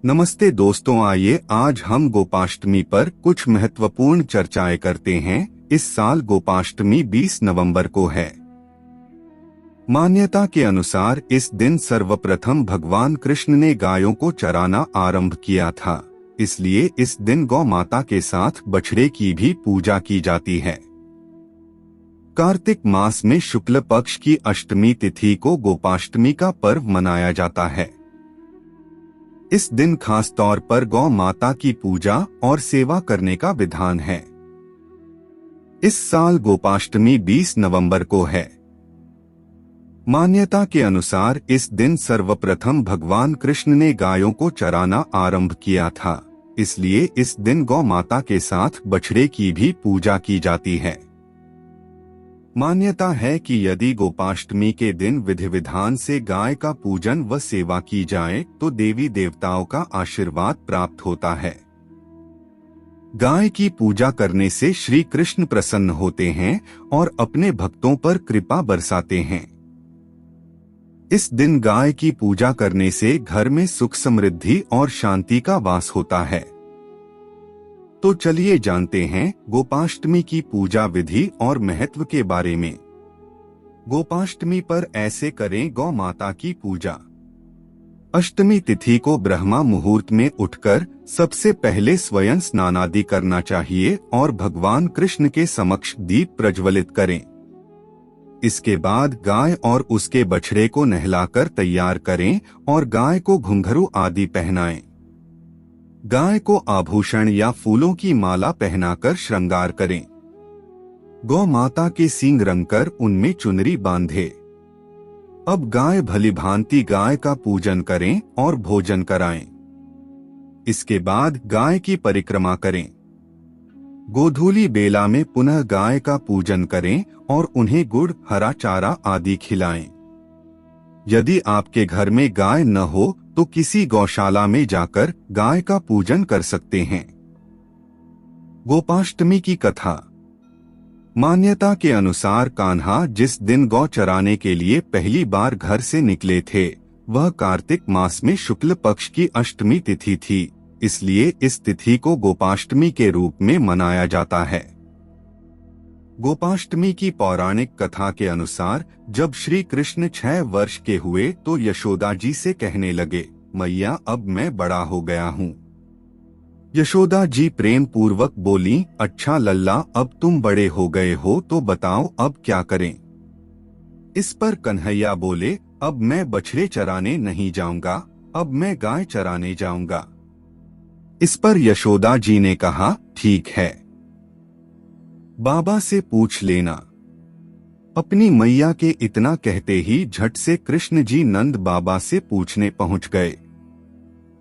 नमस्ते दोस्तों, आइए आज हम गोपाष्टमी पर कुछ महत्वपूर्ण चर्चाएं करते हैं। इस साल गोपाष्टमी 20 नवंबर को है। मान्यता के अनुसार इस दिन सर्वप्रथम भगवान कृष्ण ने गायों को चराना आरंभ किया था, इसलिए इस दिन गौ माता के साथ बछड़े की भी पूजा की जाती है। कार्तिक मास में शुक्ल पक्ष की अष्टमी तिथि को गोपाष्टमी का पर्व मनाया जाता है। इस दिन खास तौर पर गौ माता की पूजा और सेवा करने का विधान है। इस साल गोपाष्टमी 20 नवंबर को है। मान्यता के अनुसार इस दिन सर्वप्रथम भगवान कृष्ण ने गायों को चराना आरंभ किया था, इसलिए इस दिन गौ माता के साथ बछड़े की भी पूजा की जाती है। मान्यता है कि यदि गोपाष्टमी के दिन विधि विधान से गाय का पूजन व सेवा की जाए तो देवी देवताओं का आशीर्वाद प्राप्त होता है। गाय की पूजा करने से श्री कृष्ण प्रसन्न होते हैं और अपने भक्तों पर कृपा बरसाते हैं। इस दिन गाय की पूजा करने से घर में सुख समृद्धि और शांति का वास होता है। तो चलिए जानते हैं गोपाष्टमी की पूजा विधि और महत्व के बारे में। गोपाष्टमी पर ऐसे करें गौ माता की पूजा। अष्टमी तिथि को ब्रह्मा मुहूर्त में उठकर सबसे पहले स्वयं स्नानादि करना चाहिए और भगवान कृष्ण के समक्ष दीप प्रज्वलित करें। इसके बाद गाय और उसके बछड़े को नहलाकर तैयार करें और गाय को घुंघरू आदि पहनाएं। गाय को आभूषण या फूलों की माला पहनाकर श्रृंगार करें। गौ माता के सींग रंगकर उनमें चुनरी बांधे। अब गाय भली भांति गाय का पूजन करें और भोजन कराएं। इसके बाद गाय की परिक्रमा करें। गोधूली बेला में पुनः गाय का पूजन करें और उन्हें गुड़, हरा चारा आदि खिलाएं। यदि आपके घर में गाय न हो तो किसी गौशाला में जाकर गाय का पूजन कर सकते हैं। गोपाष्टमी की कथा। मान्यता के अनुसार कान्हा जिस दिन गौ चराने के लिए पहली बार घर से निकले थे वह कार्तिक मास में शुक्ल पक्ष की अष्टमी तिथि थी, इसलिए इस तिथि को गोपाष्टमी के रूप में मनाया जाता है। गोपाष्टमी की पौराणिक कथा के अनुसार जब श्री कृष्ण 6 वर्ष के हुए तो यशोदा जी से कहने लगे, मैया अब मैं बड़ा हो गया हूँ। यशोदा जी प्रेम पूर्वक बोली, अच्छा लल्ला, अब तुम बड़े हो गए हो तो बताओ अब क्या करें। इस पर कन्हैया बोले, अब मैं बछड़े चराने नहीं जाऊंगा, अब मैं गाय चराने जाऊंगा। इस पर यशोदा जी ने कहा, ठीक है, बाबा से पूछ लेना। अपनी मैया के इतना कहते ही झट से कृष्ण जी नंद बाबा से पूछने पहुंच गए।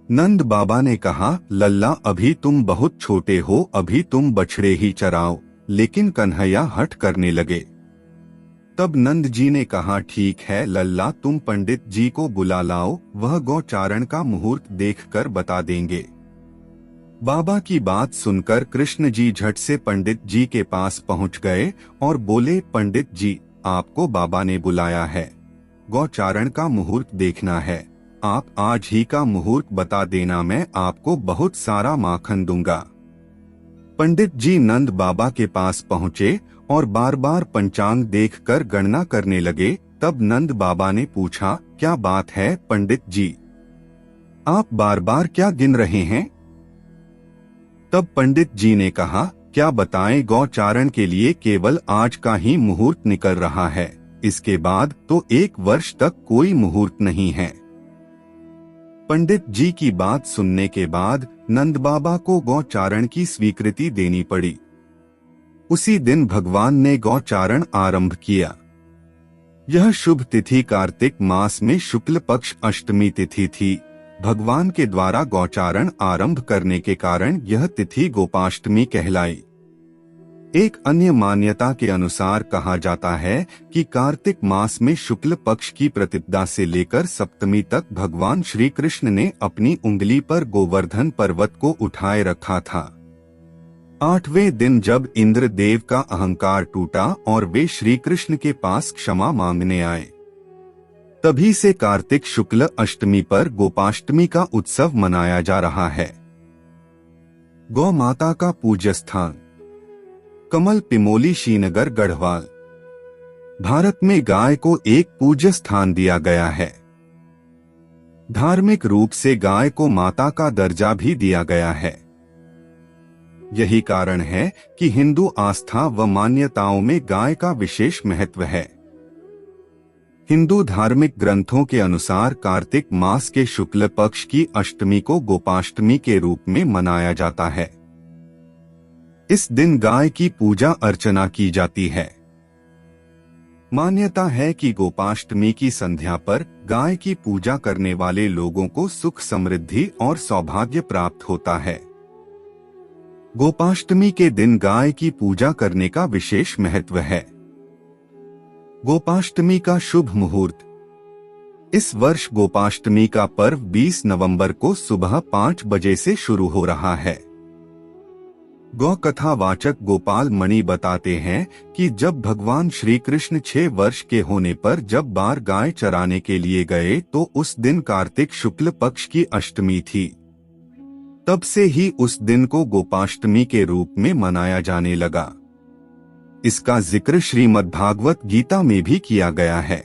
नंद बाबा ने कहा, लल्ला अभी तुम बहुत छोटे हो, अभी तुम बछड़े ही चराओ। लेकिन कन्हैया हठ करने लगे। तब नंद जी ने कहा, ठीक है लल्ला, तुम पंडित जी को बुला लाओ, वह गौचारण का मुहूर्त देखकर बता देंगे। बाबा की बात सुनकर कृष्ण जी झट से पंडित जी के पास पहुंच गए और बोले, पंडित जी, आपको बाबा ने बुलाया है, गौचारण का मुहूर्त देखना है, आप आज ही का मुहूर्त बता देना, मैं आपको बहुत सारा माखन दूंगा। पंडित जी नंद बाबा के पास पहुंचे और बार बार पंचांग देखकर गणना करने लगे। तब नंद बाबा ने पूछा, क्या बात है पंडित जी, आप बार बार क्या गिन रहे हैं? तब पंडित जी ने कहा, क्या बताएं, गौचारण के लिए केवल आज का ही मुहूर्त निकल रहा है, इसके बाद तो 1 वर्ष तक कोई मुहूर्त नहीं है। पंडित जी की बात सुनने के बाद नंद बाबा को गौचारण की स्वीकृति देनी पड़ी। उसी दिन भगवान ने गौचारण आरंभ किया। यह शुभ तिथि कार्तिक मास में शुक्ल पक्ष अष्टमी तिथि थी। भगवान के द्वारा गौचारण आरंभ करने के कारण यह तिथि गोपाष्टमी कहलाई। एक अन्य मान्यता के अनुसार कहा जाता है कि कार्तिक मास में शुक्ल पक्ष की प्रतिपदा से लेकर सप्तमी तक भगवान श्री कृष्ण ने अपनी उंगली पर गोवर्धन पर्वत को उठाए रखा था। 8वें दिन जब इंद्र देव का अहंकार टूटा और वे श्री कृष्ण के पास क्षमा मांगने आए। तभी से कार्तिक शुक्ल अष्टमी पर गोपाष्टमी का उत्सव मनाया जा रहा है। गौ माता का पूज्य स्थान कमल पिमोली श्रीनगर गढ़वाल। भारत में गाय को एक पूज्य स्थान दिया गया है। धार्मिक रूप से गाय को माता का दर्जा भी दिया गया है। यही कारण है कि हिंदू आस्था व मान्यताओं में गाय का विशेष महत्व है। हिंदू धार्मिक ग्रंथों के अनुसार कार्तिक मास के शुक्ल पक्ष की अष्टमी को गोपाष्टमी के रूप में मनाया जाता है। इस दिन गाय की पूजा अर्चना की जाती है। मान्यता है कि गोपाष्टमी की संध्या पर गाय की पूजा करने वाले लोगों को सुख समृद्धि और सौभाग्य प्राप्त होता है। गोपाष्टमी के दिन गाय की पूजा करने का विशेष महत्व है। गोपाष्टमी का शुभ मुहूर्त। इस वर्ष गोपाष्टमी का पर्व 20 नवंबर को सुबह 5 बजे से शुरू हो रहा है। गौ कथा वाचक गोपाल मणि बताते हैं कि जब भगवान श्री कृष्ण 6 वर्ष के होने पर जब बार गाय चराने के लिए गए तो उस दिन कार्तिक शुक्ल पक्ष की अष्टमी थी। तब से ही उस दिन को गोपाष्टमी के रूप में मनाया जाने लगा। इसका जिक्र श्रीमद् भागवत गीता में भी किया गया है।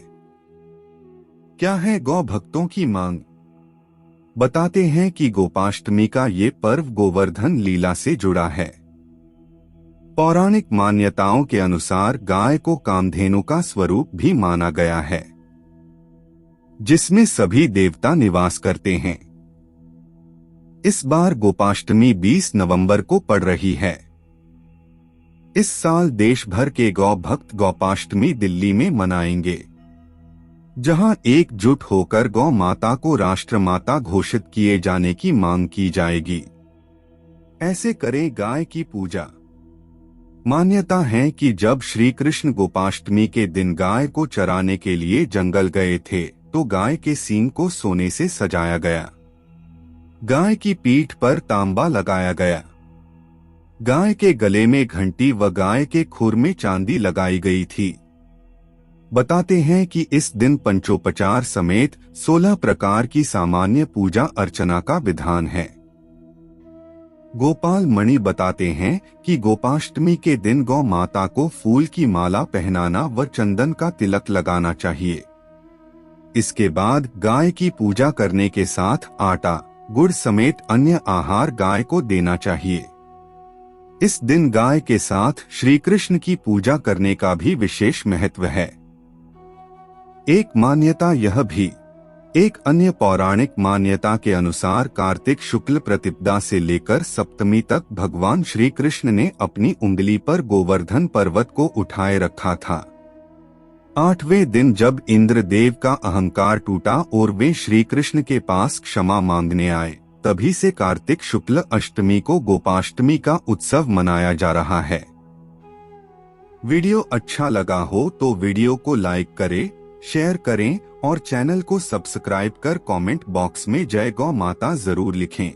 क्या है गौ भक्तों की मांग? बताते हैं कि गोपाष्टमी का ये पर्व गोवर्धन लीला से जुड़ा है। पौराणिक मान्यताओं के अनुसार गाय को कामधेनु का स्वरूप भी माना गया है, जिसमें सभी देवता निवास करते हैं। इस बार गोपाष्टमी 20 नवंबर को पड़ रही है। इस साल देश भर के गौ भक्त गोपाष्टमी दिल्ली में मनाएंगे, जहां एकजुट होकर गौ माता को राष्ट्रमाता घोषित किए जाने की मांग की जाएगी। ऐसे करें गाय की पूजा। मान्यता है कि जब श्री कृष्ण गोपाष्टमी के दिन गाय को चराने के लिए जंगल गए थे तो गाय के सींग को सोने से सजाया गया। गाय की पीठ पर तांबा लगाया गया। गाय के गले में घंटी व गाय के खुर में चांदी लगाई गई थी। बताते हैं कि इस दिन पंचोपचार समेत 16 प्रकार की सामान्य पूजा अर्चना का विधान है। गोपाल मणि बताते हैं कि गोपाष्टमी के दिन गौ माता को फूल की माला पहनाना व चंदन का तिलक लगाना चाहिए। इसके बाद गाय की पूजा करने के साथ आटा, गुड़ समेत अन्य आहार गाय को देना चाहिए। इस दिन गाय के साथ श्री कृष्ण की पूजा करने का भी विशेष महत्व है। एक मान्यता यह भी, एक अन्य पौराणिक मान्यता के अनुसार कार्तिक शुक्ल प्रतिपदा से लेकर सप्तमी तक भगवान श्री कृष्ण ने अपनी उंगली पर गोवर्धन पर्वत को उठाए रखा था। 8वें दिन जब इंद्रदेव का अहंकार टूटा और वे श्री कृष्ण के पास क्षमा मांगने आए, तभी से कार्तिक शुक्ल अष्टमी को गोपाष्टमी का उत्सव मनाया जा रहा है। वीडियो अच्छा लगा हो तो वीडियो को लाइक करें, शेयर करें और चैनल को सब्सक्राइब कर कमेंट बॉक्स में जय गौ माता जरूर लिखें।